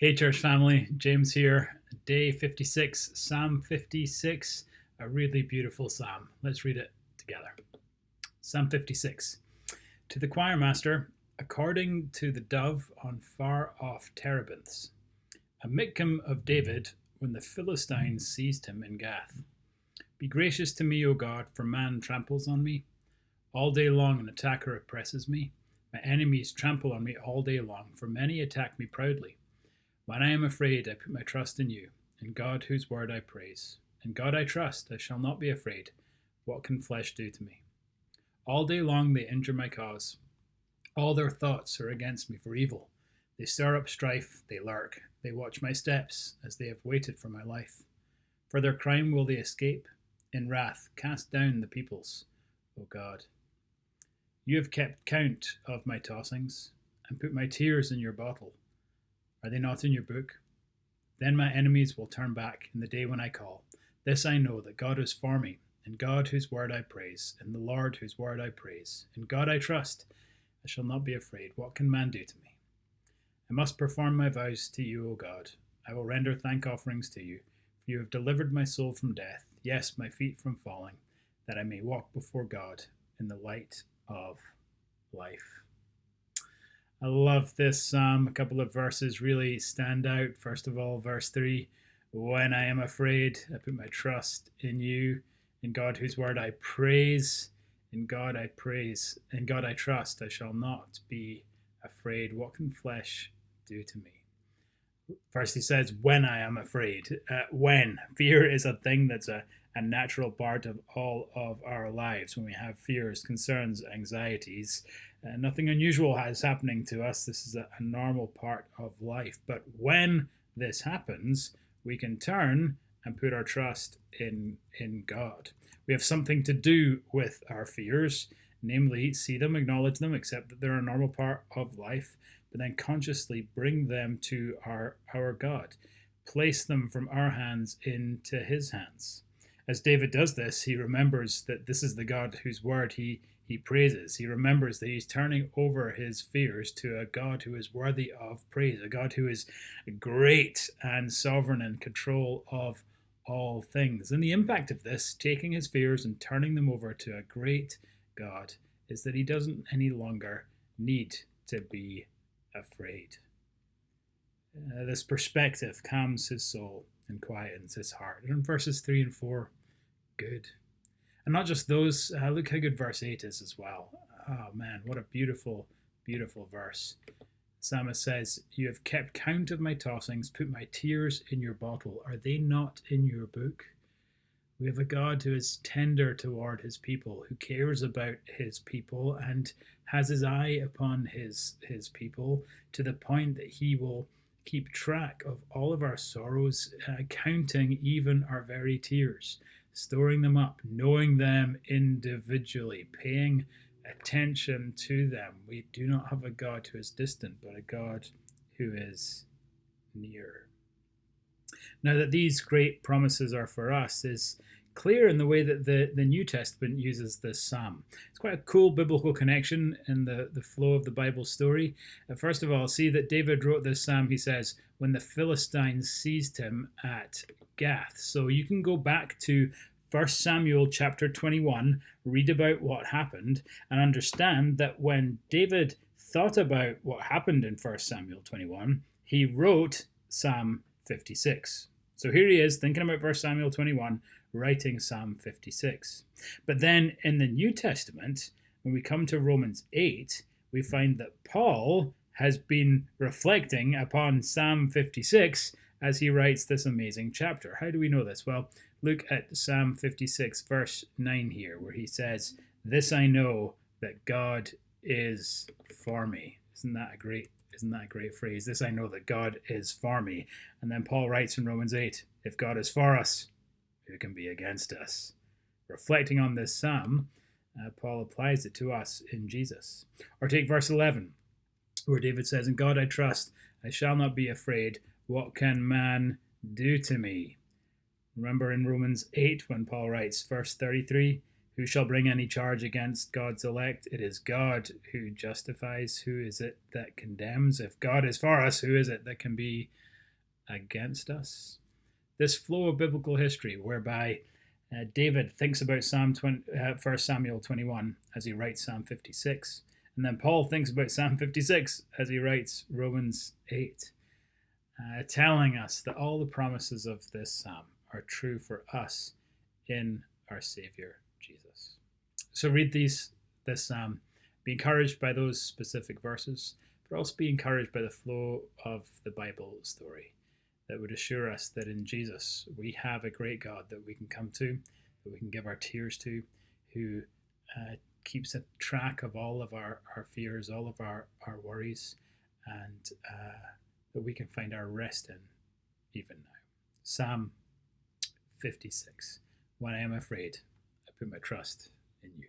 Hey, church family, James here. Day 56, Psalm 56, a really beautiful psalm. Let's read it together. Psalm 56. To the choir master, according to the dove on far off terebinths, a miktam of David when the Philistines seized him in Gath. Be gracious to me, O God, for man tramples on me. All day long an attacker oppresses me. My enemies trample on me all day long, for many attack me proudly. When I am afraid, I put my trust in you, in God whose word I praise. In God I trust, I shall not be afraid. What can flesh do to me? All day long they injure my cause. All their thoughts are against me for evil. They stir up strife, they lurk. They watch my steps, as they have waited for my life. For their crime will they escape. In wrath cast down the peoples, O God. You have kept count of my tossings, and put my tears in your bottle. Are they not in your book? Then my enemies will turn back in the day when I call. This I know, that God is for me, in God whose word I praise, in the Lord whose word I praise. In God I trust, I shall not be afraid. What can man do to me? I must perform my vows to you, O God. I will render thank offerings to you, for you have delivered my soul from death, yes, my feet from falling, that I may walk before God in the light of life. I love this psalm. A couple of verses really stand out. First of all, verse 3, when I am afraid, I put my trust in you. In God whose word I praise. In God I praise. In God I trust. I shall not be afraid. What can flesh do to me? First he says, when I am afraid. When. Fear is a thing that's a natural part of all of our lives. When we have fears, concerns, anxieties, nothing unusual is happening to us. This is a normal part of life. But when this happens, we can turn and put our trust in God. We have something to do with our fears, namely see them, acknowledge them, accept that they're a normal part of life, but then consciously bring them to our God. Place them from our hands into his hands. As David does this, he remembers that this is the God whose word he praises. He remembers that he's turning over his fears to a God who is worthy of praise, a God who is great and sovereign and control of all things. And the impact of this, taking his fears and turning them over to a great God, is that he doesn't any longer need to be afraid. This perspective calms his soul and quietens his heart. And in verses 3 and 4, good. And not just those, look how good verse 8 is as well. Oh man, what a beautiful, beautiful verse. The psalmist says, you have kept count of my tossings, put my tears in your bottle. Are they not in your book? We have a God who is tender toward his people, who cares about his people and has his eye upon his people to the point that he will keep track of all of our sorrows, counting even our very tears, storing them up, knowing them individually, paying attention to them. We do not have a God who is distant, but a God who is near. Now that these great promises are for us is clear in the way that the New Testament uses this psalm. It's quite a cool biblical connection in the flow of the Bible story. First of all, see that David wrote this psalm, he says, when the Philistines seized him at Gath. So you can go back to 1 Samuel chapter 21, read about what happened, and understand that when David thought about what happened in 1 Samuel 21, he wrote Psalm 56. So here he is thinking about 1 Samuel 21, writing Psalm 56. But then in the New Testament, when we come to Romans 8, we find that Paul has been reflecting upon Psalm 56 as he writes this amazing chapter. How do we know this? Well, look at Psalm 56, verse 9 here, where he says, this I know, that God is for me. Isn't that a great phrase? This I know, that God is for me. And then Paul writes in Romans 8, if God is for us, who can be against us? Reflecting on this psalm, Paul applies it to us in Jesus. Or take verse 11, where David says, in God I trust, I shall not be afraid. What can man do to me? Remember in Romans 8 when Paul writes, verse 33, Who shall bring any charge against God's elect? It is God who justifies. Who is it that condemns? If God is for us, who is it that can be against us? This flow of biblical history, whereby David thinks about 1 Samuel 21 as he writes Psalm 56, and then Paul thinks about Psalm 56 as he writes Romans 8, telling us that all the promises of this psalm are true for us in our Savior Jesus. So read this psalm, be encouraged by those specific verses, but also be encouraged by the flow of the Bible story that would assure us that in Jesus we have a great God that we can come to, that we can give our tears to, who keeps a track of all of our fears, all of our worries, and that we can find our rest in even now. Psalm 56. When I am afraid, I put my trust in you.